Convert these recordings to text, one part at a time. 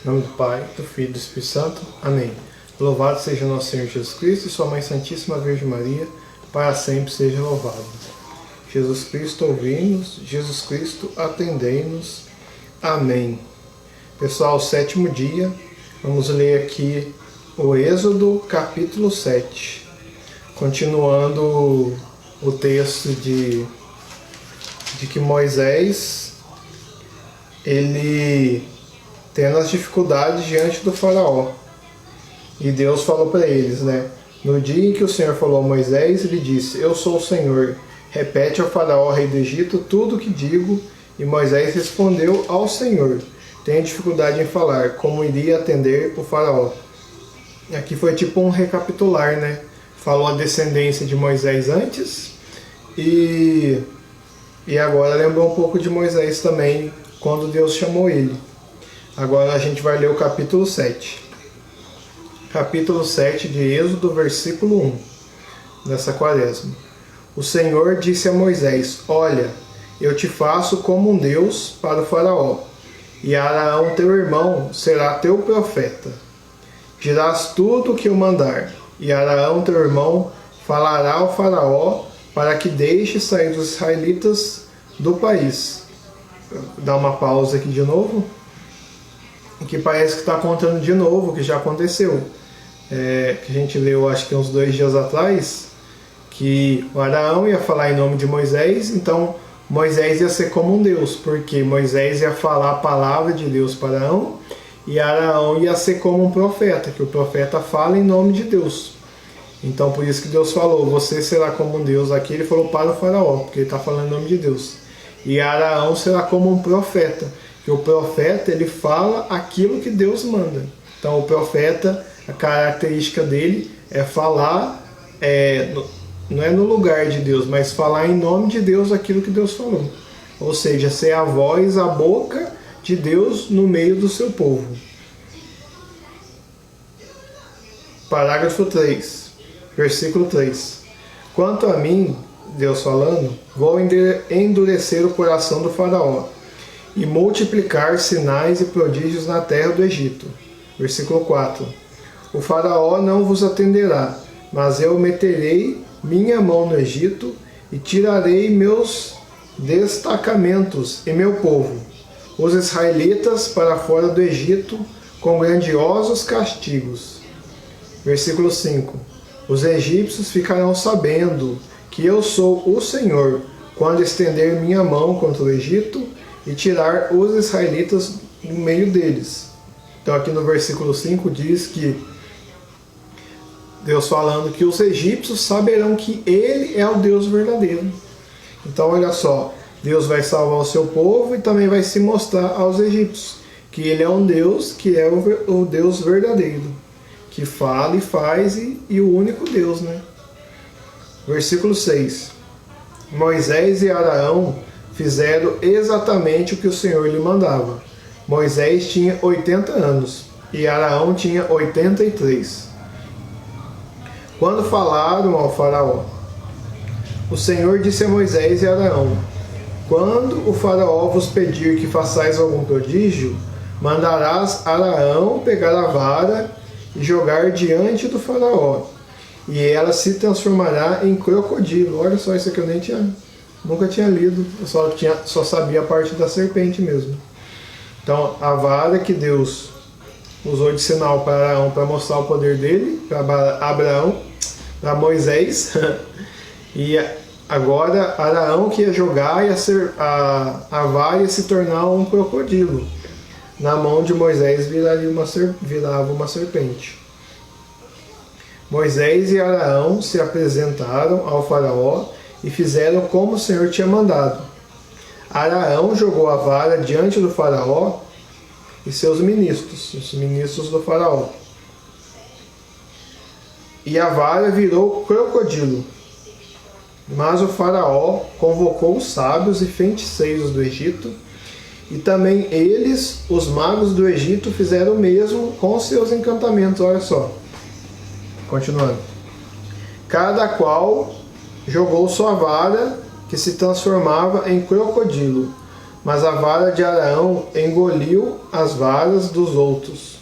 Em nome do Pai, do Filho e do Espírito Santo. Amém. Louvado seja nosso Senhor Jesus Cristo e sua Mãe Santíssima Virgem Maria, para sempre seja louvado. Jesus Cristo, ouvi-nos. Jesus Cristo, atendei-nos. Amém. Pessoal, 7º dia, vamos ler aqui o Êxodo, capítulo 7. Continuando o texto de que Moisés, ele tendo as dificuldades diante do faraó. E Deus falou para eles, No dia em que o Senhor falou a Moisés, ele disse: Eu sou o Senhor. Repete ao faraó, rei do Egito, tudo o que digo. E Moisés respondeu ao Senhor: Tenho dificuldade em falar, como iria atender o faraó? Aqui foi tipo um recapitular, Falou a descendência de Moisés antes e agora lembrou um pouco de Moisés também, quando Deus chamou ele. Agora a gente vai ler o capítulo 7. Capítulo 7 de Êxodo, versículo 1, dessa quaresma. O Senhor disse a Moisés: Olha, eu te faço como um Deus para o faraó, e Araão teu irmão será teu profeta. Dirás tudo o que eu mandar, e Araão teu irmão falará ao faraó para que deixe sair os israelitas do país. Dá uma pausa aqui de novo, que parece que está contando de novo o que já aconteceu. Que a gente leu acho que uns 2 dias atrás, que o Araão ia falar em nome de Moisés, então Moisés ia ser como um Deus, porque Moisés ia falar a palavra de Deus para Araão, e Araão ia ser como um profeta, que o profeta fala em nome de Deus. Então por isso que Deus falou: você será como um Deus. Aqui ele falou para o faraó, porque ele está falando em nome de Deus. E Araão será como um profeta, que o profeta ele fala aquilo que Deus manda. Então o profeta, a característica dele é falar, não é no lugar de Deus, mas falar em nome de Deus aquilo que Deus falou. Ou seja, ser a voz, a boca de Deus no meio do seu povo. Parágrafo 3, versículo 3. Quanto a mim, Deus falando, vou endurecer o coração do faraó e multiplicar sinais e prodígios na terra do Egito. Versículo 4. O faraó não vos atenderá, mas eu meterei minha mão no Egito e tirarei meus destacamentos e meu povo, os israelitas, para fora do Egito, com grandiosos castigos. Versículo 5. Os egípcios ficarão sabendo que eu sou o Senhor, quando estender minha mão contra o Egito e tirar os israelitas do meio deles. Então aqui no versículo 5 diz que Deus falando que os egípcios saberão que Ele é o Deus verdadeiro. Então olha só, Deus vai salvar o seu povo e também vai se mostrar aos egípcios que Ele é um Deus, que é o Deus verdadeiro, que fala e faz e o único Deus, Versículo 6. Moisés e Araão fizeram exatamente o que o Senhor lhe mandava. Moisés tinha 80 anos e Araão tinha 83. Quando falaram ao faraó, o Senhor disse a Moisés e Araão: Quando o faraó vos pedir que façais algum prodígio, mandarás Araão pegar a vara e jogar diante do faraó, e ela se transformará em crocodilo. Olha só, isso aqui eu nunca tinha lido, eu só sabia a parte da serpente mesmo. Então, a vara que Deus usou de sinal para Araão, para mostrar o poder dele, para Moisés, e agora Araão que ia jogar, a vara ia se tornar um crocodilo. Na mão de Moisés virava uma serpente. Moisés e Araão se apresentaram ao faraó e fizeram como o Senhor tinha mandado. Araão jogou a vara diante do faraó e seus ministros, os ministros do faraó. E a vara virou crocodilo. Mas o faraó convocou os sábios e feiticeiros do Egito, e também eles, os magos do Egito, fizeram o mesmo com seus encantamentos. Olha só. Continuando. Cada qual jogou sua vara, que se transformava em crocodilo. mas a vara de Arão engoliu as varas dos outros.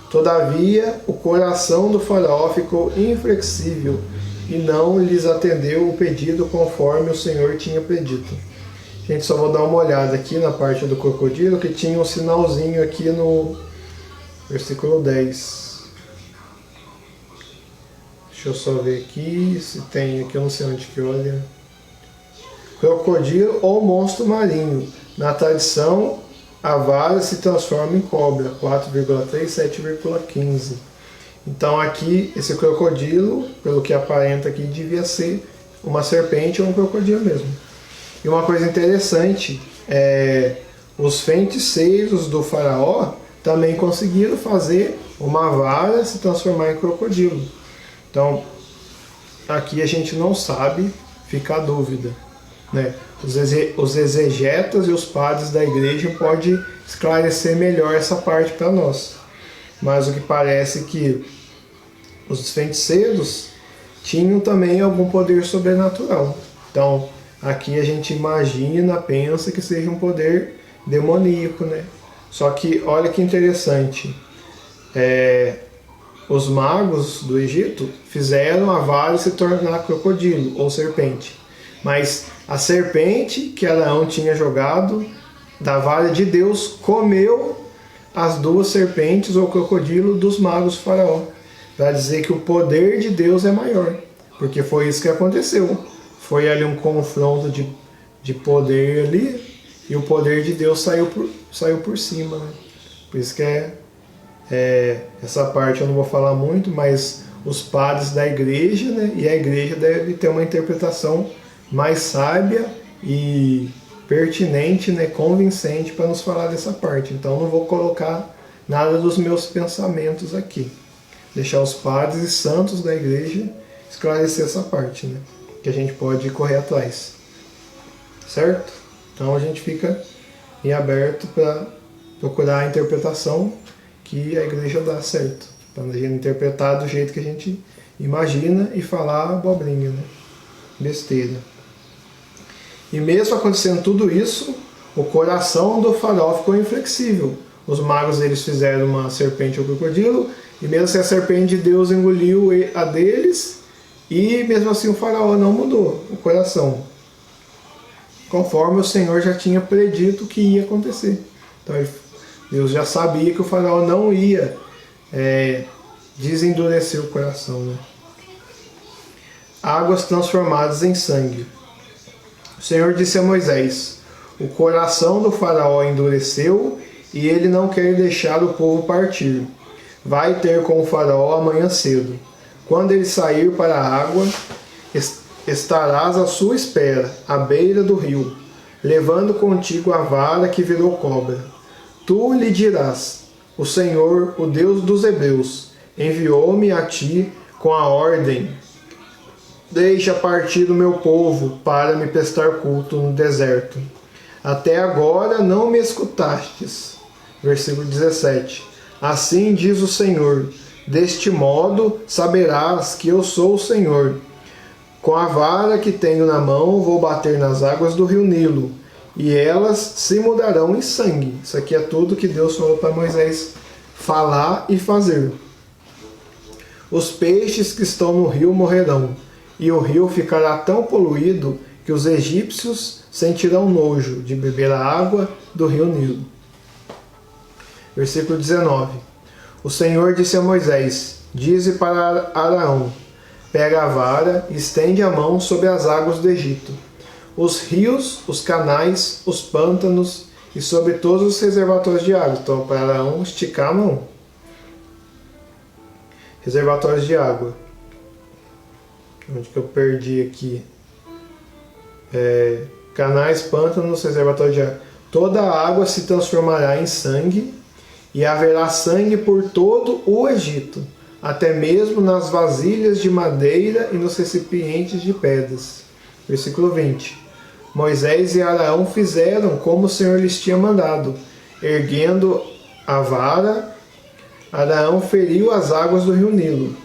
Todavia, o coração do faraó ficou inflexível e não lhes atendeu o pedido conforme o Senhor tinha predito. Gente, só vou dar uma olhada aqui na parte do crocodilo, que tinha um sinalzinho aqui no versículo 10. Deixa eu só ver aqui se tem, aqui eu não sei onde que olha. Crocodilo ou monstro marinho. Na tradição, a vara se transforma em cobra, 4,3, 7,15. Então aqui, esse crocodilo, pelo que aparenta aqui, devia ser uma serpente ou um crocodilo mesmo. E uma coisa interessante, os feiticeiros do faraó também conseguiram fazer uma vara se transformar em crocodilo. Então, aqui a gente não sabe, fica a dúvida, né? Os exegetas e os padres da igreja podem esclarecer melhor essa parte para nós. Mas o que parece que os feiticeiros tinham também algum poder sobrenatural. Então, aqui a gente imagina, pensa que seja um poder demoníaco, né? Só que olha que interessante. Os magos do Egito fizeram a vara se tornar crocodilo ou serpente. Mas a serpente que Arão tinha jogado da vara de Deus comeu as duas serpentes ou crocodilo dos magos do faraó. Para dizer que o poder de Deus é maior. Porque foi isso que aconteceu. Foi ali um confronto de poder ali. E o poder de Deus saiu por cima. Né? Por isso que essa parte eu não vou falar muito, mas os padres da igreja, né, e a igreja deve ter uma interpretação mais sábia e pertinente, né, convincente para nos falar dessa parte. Então não vou colocar nada dos meus pensamentos aqui. Deixar os padres e santos da igreja esclarecer essa parte, né, que a gente pode correr atrás. Certo? Então a gente fica em aberto para procurar a interpretação que a igreja dá certo, para a gente interpretar do jeito que a gente imagina e falar abobrinha, né? Besteira. E mesmo acontecendo tudo isso, o coração do faraó ficou inflexível. Os magos eles fizeram uma serpente ou crocodilo, e mesmo assim a serpente de Deus engoliu a deles, e mesmo assim o faraó não mudou o coração, conforme o Senhor já tinha predito que ia acontecer. Então Deus já sabia que o faraó não ia desendurecer o coração. Né? Águas transformadas em sangue. O Senhor disse a Moisés: o coração do faraó endureceu e ele não quer deixar o povo partir. Vai ter com o faraó amanhã cedo. Quando ele sair para a água, estarás à sua espera, à beira do rio, levando contigo a vara que virou cobra. Tu lhe dirás: o Senhor, o Deus dos Hebreus, enviou-me a ti com a ordem: deixa partir o meu povo para me prestar culto no deserto. Até agora não me escutastes. Versículo 17. Assim diz o Senhor: deste modo saberás que eu sou o Senhor. Com a vara que tenho na mão vou bater nas águas do rio Nilo, e elas se mudarão em sangue. Isso aqui é tudo que Deus falou para Moisés falar e fazer. Os peixes que estão no rio morrerão, e o rio ficará tão poluído que os egípcios sentirão nojo de beber a água do rio Nilo. Versículo 19. O Senhor disse a Moisés: dize para Arão: pega a vara e estende a mão sobre as águas do Egito, os rios, os canais, os pântanos e sobre todos os reservatórios de água. Então, para Arão esticar a mão. Reservatórios de água. Onde que eu perdi aqui? Canais, pântanos, reservatórios de água. Toda a água se transformará em sangue, e haverá sangue por todo o Egito, até mesmo nas vasilhas de madeira e nos recipientes de pedras. Versículo 20. Moisés e Arão fizeram como o Senhor lhes tinha mandado. Erguendo a vara, Arão feriu as águas do rio Nilo.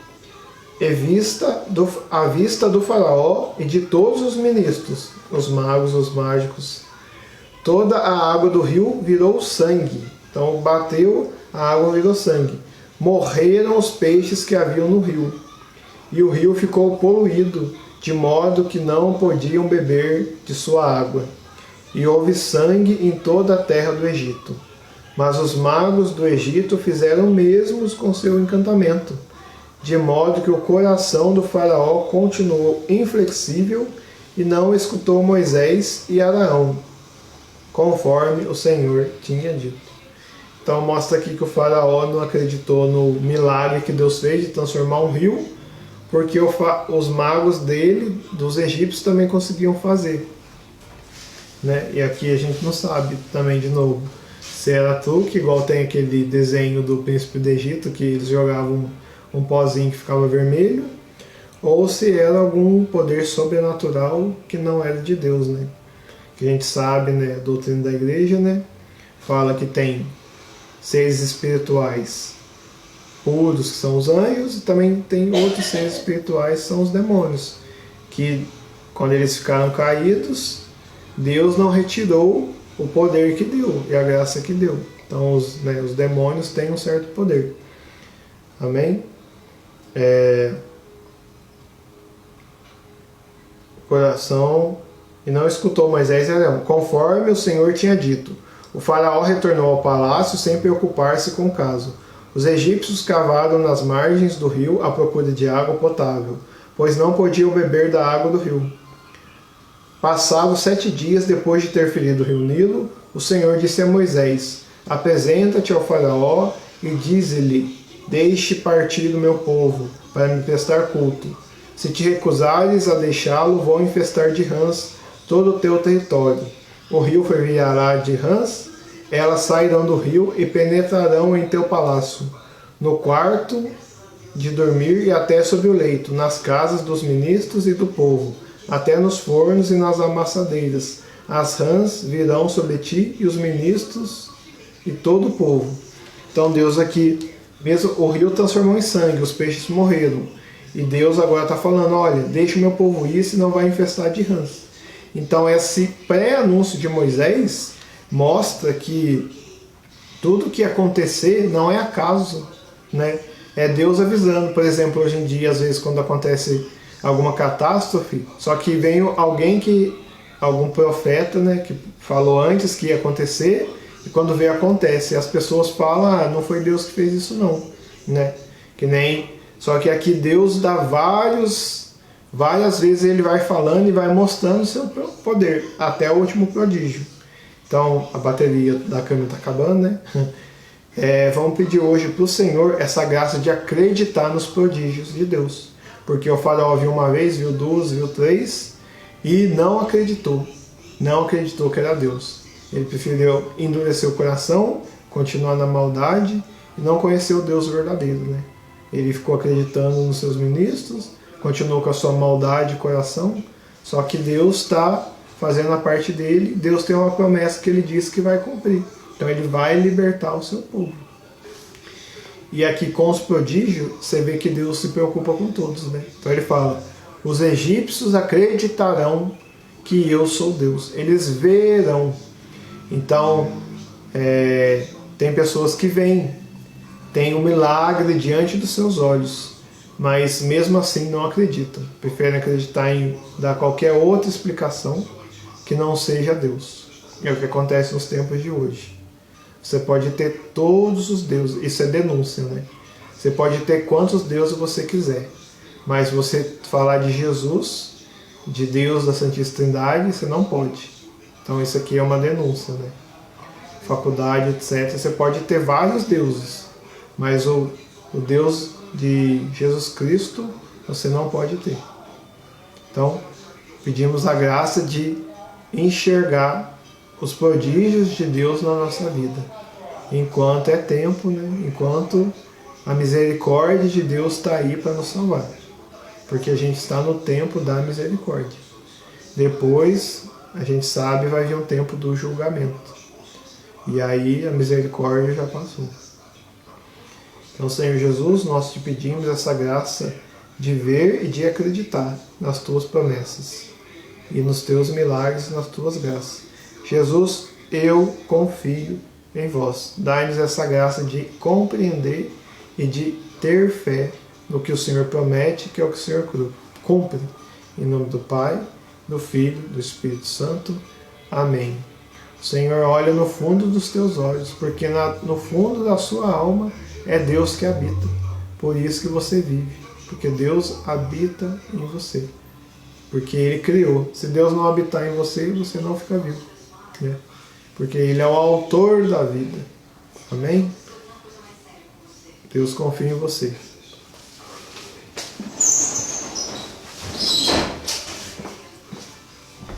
À vista do faraó e de todos os ministros, os magos, os mágicos, toda a água do rio virou sangue. Então bateu, a água virou sangue. Morreram os peixes que haviam no rio, e o rio ficou poluído, de modo que não podiam beber de sua água. E houve sangue em toda a terra do Egito. Mas os magos do Egito fizeram mesmos com seu encantamento, de modo que o coração do faraó continuou inflexível e não escutou Moisés e Arão, conforme o Senhor tinha dito. Então mostra aqui que o faraó não acreditou no milagre que Deus fez de transformar um rio, porque os magos dele, dos egípcios, também conseguiam fazer. Né? E aqui a gente não sabe também, de novo, se era truque, igual tem aquele desenho do príncipe do Egito, que eles jogavam um pozinho que ficava vermelho, ou se era algum poder sobrenatural que não era de Deus, né? Que a gente sabe, né, a doutrina da igreja, né, fala que tem seres espirituais puros, que são os anjos, e também tem outros seres espirituais, que são os demônios, que quando eles ficaram caídos, Deus não retirou o poder que deu e a graça que deu. Então os demônios têm um certo poder. Amém? Coração, e não escutou Moisés e Arão, conforme o Senhor tinha dito. O faraó retornou ao palácio sem preocupar-se com o caso. Os egípcios cavaram nas margens do rio à procura de água potável, pois não podiam beber da água do rio. Passados 7 dias depois de ter ferido o rio Nilo, o Senhor disse a Moisés: apresenta-te ao faraó e dize-lhe: deixe partir o meu povo, para me prestar culto. Se te recusares a deixá-lo, vou infestar de rãs todo o teu território. O rio fervilhará de rãs, elas sairão do rio e penetrarão em teu palácio, no quarto de dormir e até sobre o leito, nas casas dos ministros e do povo, até nos fornos e nas amassadeiras. As rãs virão sobre ti e os ministros e todo o povo. Então Deus aqui, mesmo o rio transformou em sangue, os peixes morreram. E Deus agora está falando, olha, deixa o meu povo ir, senão vai infestar de rãs. Então esse pré-anúncio de Moisés mostra que tudo que acontecer não é acaso, né? É Deus avisando. Por exemplo, hoje em dia, às vezes, quando acontece alguma catástrofe, só que vem algum profeta, né, que falou antes que ia acontecer, e quando vê acontece. As pessoas falam, não foi Deus que fez isso não, né? Só que aqui Deus dá várias vezes ele vai falando e vai mostrando o seu poder, até o último prodígio. Então, a bateria da câmera está acabando, né? Vamos pedir hoje para o Senhor essa graça de acreditar nos prodígios de Deus. Porque o faraó viu uma vez, viu duas, viu três, e não acreditou que era Deus. Ele preferiu endurecer o coração, continuar na maldade, e não conhecer o Deus verdadeiro, né? Ele ficou acreditando nos seus ministros, continuou com a sua maldade de coração, só que Deus está fazendo a parte dele, Deus tem uma promessa que ele disse que vai cumprir. Então ele vai libertar o seu povo. E aqui com os prodígios, você vê que Deus se preocupa com todos, né? Então ele fala, os egípcios acreditarão que eu sou Deus. Eles verão. Então, tem pessoas que veem, tem um milagre diante dos seus olhos, mas mesmo assim não acreditam. Preferem acreditar em dar qualquer outra explicação que não seja Deus. É o que acontece nos tempos de hoje. Você pode ter todos os deuses, isso é denúncia, né? Você pode ter quantos deuses você quiser, mas você falar de Jesus, de Deus da Santíssima Trindade, você não pode. Então isso aqui é uma denúncia, né? Faculdade, etc. Você pode ter vários deuses, mas o Deus de Jesus Cristo você não pode ter. Então, pedimos a graça de enxergar os prodígios de Deus na nossa vida, enquanto é tempo, né? Enquanto a misericórdia de Deus está aí para nos salvar, porque a gente está no tempo da misericórdia. Depois, a gente sabe, vai vir um tempo do julgamento, e aí a misericórdia já passou. Então, Senhor Jesus, nós te pedimos essa graça de ver e de acreditar nas tuas promessas e nos teus milagres, nas tuas graças. Jesus, eu confio em vós. Dai-nos essa graça de compreender e de ter fé no que o Senhor promete, que é o que o Senhor cumpre. Em nome do Pai, do Filho, do Espírito Santo. Amém. O Senhor olha no fundo dos teus olhos, porque no fundo da sua alma é Deus que habita. Por isso que você vive, porque Deus habita em você. Porque Ele criou. Se Deus não habitar em você, você não fica vivo, né? Porque Ele é o autor da vida. Amém? Deus confia em você.